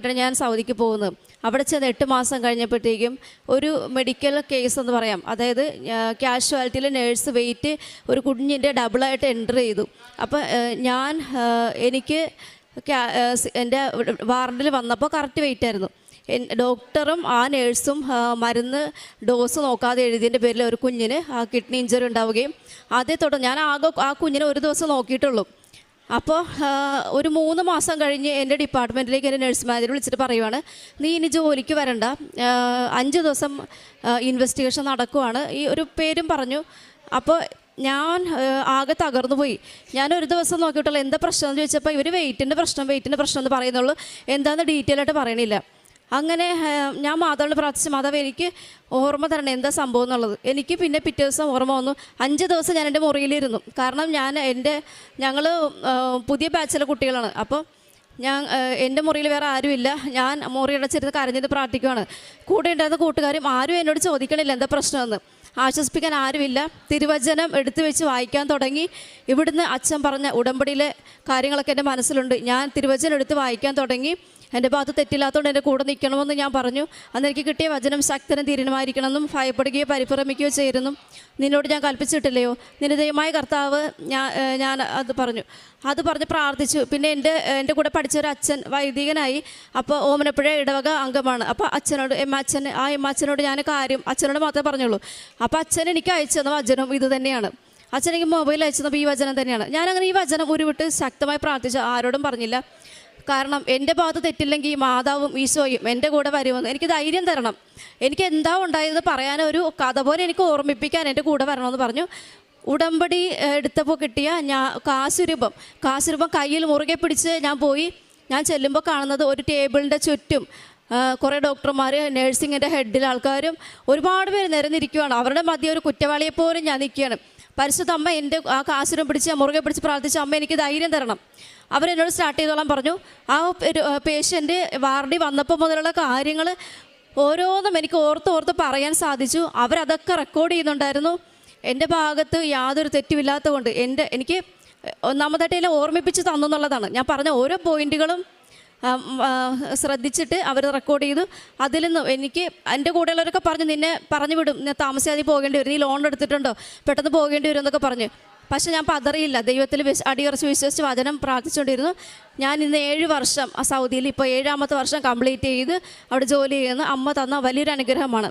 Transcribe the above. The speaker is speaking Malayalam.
കേട്ടിട്ടാണ് ഞാൻ സൗദിക്ക് പോകുന്നത്. അവിടെ ചെന്ന് 8 മാസം കഴിഞ്ഞപ്പോഴത്തേക്കും ഒരു മെഡിക്കൽ കേസ് എന്ന് പറയാം, അതായത് കാഷ്വാലിറ്റിയിലെ നേഴ്സ് വെയിറ്റ് ഒരു കുഞ്ഞിൻ്റെ ഡബിളായിട്ട് എൻ്റർ ചെയ്തു. അപ്പോൾ എനിക്ക് എൻ്റെ വാർഡിൽ വന്നപ്പോൾ കറക്റ്റ് വെയിറ്റ് ആയിരുന്നു. ഡോക്ടറും ആ നേഴ്സും മരുന്ന് ഡോസ് നോക്കാതെ എഴുതിയതിൻ്റെ പേരിൽ ഒരു കുഞ്ഞിന് കിഡ്നി ഇഞ്ചറി ഉണ്ടാവുകയും അതേ തുടർന്ന് ഞാൻ ആകെ ആ കുഞ്ഞിനെ ഒരു ദിവസം നോക്കിയിട്ടുള്ളൂ. അപ്പോൾ ഒരു 3 മാസം കഴിഞ്ഞ് എൻ്റെ ഡിപ്പാർട്ട്മെൻറ്റിലേക്ക് എൻ്റെ നഴ്സ് മാനേജർ വിളിച്ചിട്ട് പറയുവാണ്, നീ ഇനി ജോലിക്ക് വരണ്ട, 5 ദിവസം ഇൻവെസ്റ്റിഗേഷൻ നടക്കുവാണ്, ഈ ഒരു പേരും പറഞ്ഞു. അപ്പോൾ ഞാൻ ആകെ തകർന്നു പോയി. ഞാൻ ഒരു ദിവസം നോക്കിയിട്ടുള്ളൂ എന്താ പ്രശ്നം എന്ന് ചോദിച്ചപ്പോൾ ഇവർ വെയിറ്റിൻ്റെ പ്രശ്നം എന്ന് പറയുന്നുള്ളൂ, എന്താണെന്ന് ഡീറ്റെയിൽ ആയിട്ട് പറയണില്ല. അങ്ങനെ ഞാൻ മാതാവിനോട് പ്രാർത്ഥിച്ചു, മാതാവ് എനിക്ക് ഓർമ്മ തരണം എന്താ സംഭവം എന്നുള്ളത്. എനിക്ക് പിന്നെ പിറ്റേ ദിവസം ഓർമ്മ വന്നു. 5 ദിവസം ഞാൻ എൻ്റെ മുറിയിലിരുന്നു. കാരണം ഞങ്ങൾ പുതിയ ബാച്ചിലെ കുട്ടികളാണ്. അപ്പോൾ എൻ്റെ മുറിയിൽ വേറെ ആരുമില്ല. ഞാൻ മുറി അടച്ചിരുന്ന് കരഞ്ഞത് പ്രാർത്ഥിക്കുകയാണ്. കൂടെ ഉണ്ടായിരുന്ന കൂട്ടുകാരും ആരും എന്നോട് ചോദിക്കണില്ല എന്താ പ്രശ്നമെന്ന്, ആശ്വസിപ്പിക്കാൻ ആരുമില്ല. തിരുവചനം എടുത്തു വെച്ച് വായിക്കാൻ തുടങ്ങി. ഇവിടുന്ന് അച്ഛൻ പറഞ്ഞ ഉടമ്പടിയിലെ കാര്യങ്ങളൊക്കെ എൻ്റെ മനസ്സിലുണ്ട്. ഞാൻ തിരുവചനം എടുത്ത് വായിക്കാൻ തുടങ്ങി. എൻ്റെ ഭാഗത്ത് തെറ്റില്ലാത്തതുകൊണ്ട് എൻ്റെ കൂടെ നിൽക്കണമെന്ന് ഞാൻ പറഞ്ഞു. അന്ന് എനിക്ക് കിട്ടിയ വചനം ശക്തനും ധീരനുമായിരിക്കണമെന്നും ഭയപ്പെടുകയോ പരിഭ്രമിക്കുകയോ ചെയ്യുന്നു നിന്നോട് ഞാൻ കൽപ്പിച്ചിട്ടില്ലയോ, നിന്റെ ദൈവമായ കർത്താവ് ഞാൻ അത് പറഞ്ഞ് പ്രാർത്ഥിച്ചു. പിന്നെ എൻ്റെ കൂടെ പഠിച്ചൊരു അച്ഛൻ വൈദികനായി. അപ്പോൾ ഓമനപ്പുഴ ഇടവക അംഗമാണ്. അപ്പോൾ എമ്മച്ചനോട് ഞാൻ കാര്യം അച്ഛനോട് മാത്രമേ പറഞ്ഞുള്ളൂ. അപ്പോൾ അച്ഛൻ എനിക്ക് അയച്ചു തന്ന വചനം ഇത് തന്നെയാണ്. അച്ഛൻ എനിക്ക് മൊബൈൽ അയച്ചു തന്നപ്പോൾ ഈ വചനം തന്നെയാണ്. ഞാനങ്ങനെ ഈ വചനം ഉരുവിട്ട് ശക്തമായി പ്രാർത്ഥിച്ചു, ആരോടും പറഞ്ഞില്ല. കാരണം എൻ്റെ ഭാഗത്ത് തെറ്റില്ലെങ്കിൽ മാതാവും ഈശോയും എൻ്റെ കൂടെ വരുമെന്ന് എനിക്ക് ധൈര്യം തരണം. എനിക്ക് എന്താ ഉണ്ടായതെന്ന് പറയാനൊരു കഥ പോലെ എനിക്ക് ഓർമ്മിപ്പിക്കാൻ എൻ്റെ കൂടെ വരണമെന്ന് പറഞ്ഞു. ഉടമ്പടി എടുത്തപ്പോൾ കിട്ടിയ കാശുരൂപം കയ്യിൽ മുറുകെ പിടിച്ച് ഞാൻ പോയി. ഞാൻ ചെല്ലുമ്പോൾ കാണുന്നത് ഒരു ടേബിളിൻ്റെ ചുറ്റും കുറേ ഡോക്ടർമാർ, നേഴ്സിങ്ങിൻ്റെ ഹെഡിൽ ആൾക്കാരും ഒരുപാട് പേര് നിരന്നിരിക്കുകയാണ്. അവരുടെ മധ്യ ഒരു കുറ്റവാളിയെപ്പോലും ഞാൻ നിൽക്കുകയാണ്. പരിശുദ്ധ അമ്മ എൻ്റെ ആ കാശുരം പിടിച്ച് മുറുകെ പിടിച്ച് പ്രാർത്ഥിച്ച അമ്മ എനിക്ക് ധൈര്യം തരണം. അവരെന്നോട് സ്റ്റാർട്ട് ചെയ്തോളാൻ പറഞ്ഞു. ആ പേഷ്യൻ്റ് വാർഡിൽ വന്നപ്പോൾ മുതലുള്ള കാര്യങ്ങൾ ഓരോന്നും എനിക്ക് ഓർത്ത് പറയാൻ സാധിച്ചു. അവരതൊക്കെ റെക്കോർഡ് ചെയ്യുന്നുണ്ടായിരുന്നു. എൻ്റെ ഭാഗത്ത് യാതൊരു തെറ്റുമില്ലാത്തത് കൊണ്ട് എനിക്ക് ഒന്നാമതായിട്ട് എല്ലാം ഓർമ്മിപ്പിച്ച് തന്നു എന്നുള്ളതാണ്. ഞാൻ പറഞ്ഞ ഓരോ പോയിന്റുകളും ശ്രദ്ധിച്ചിട്ട് അവർ റെക്കോർഡ് ചെയ്തു. അതിൽ നിന്ന് എനിക്ക് എൻ്റെ കൂടെയുള്ളവരൊക്കെ പറഞ്ഞു, നിന്നെ പറഞ്ഞു വിടും, താമസിയാതെ പോകേണ്ടി വരും, നീ ലോൺ എടുത്തിട്ടുണ്ടോ, പെട്ടെന്ന് പോകേണ്ടി വരും എന്നൊക്കെ പറഞ്ഞു. പക്ഷെ ഞാൻ പതറിയില്ല. ദൈവത്തിൽ അടിയുറച്ച് വിശ്വസിച്ച് വചനം പ്രാർത്ഥിച്ചുകൊണ്ടിരുന്നു. ഞാൻ ഇന്ന് 7 വർഷം സൗദിയിൽ, ഇപ്പോൾ 7ാമത്തെ വർഷം കംപ്ലീറ്റ് ചെയ്ത് അവിടെ ജോലി ചെയ്യുന്ന അമ്മ തന്ന വലിയൊരു അനുഗ്രഹമാണ്.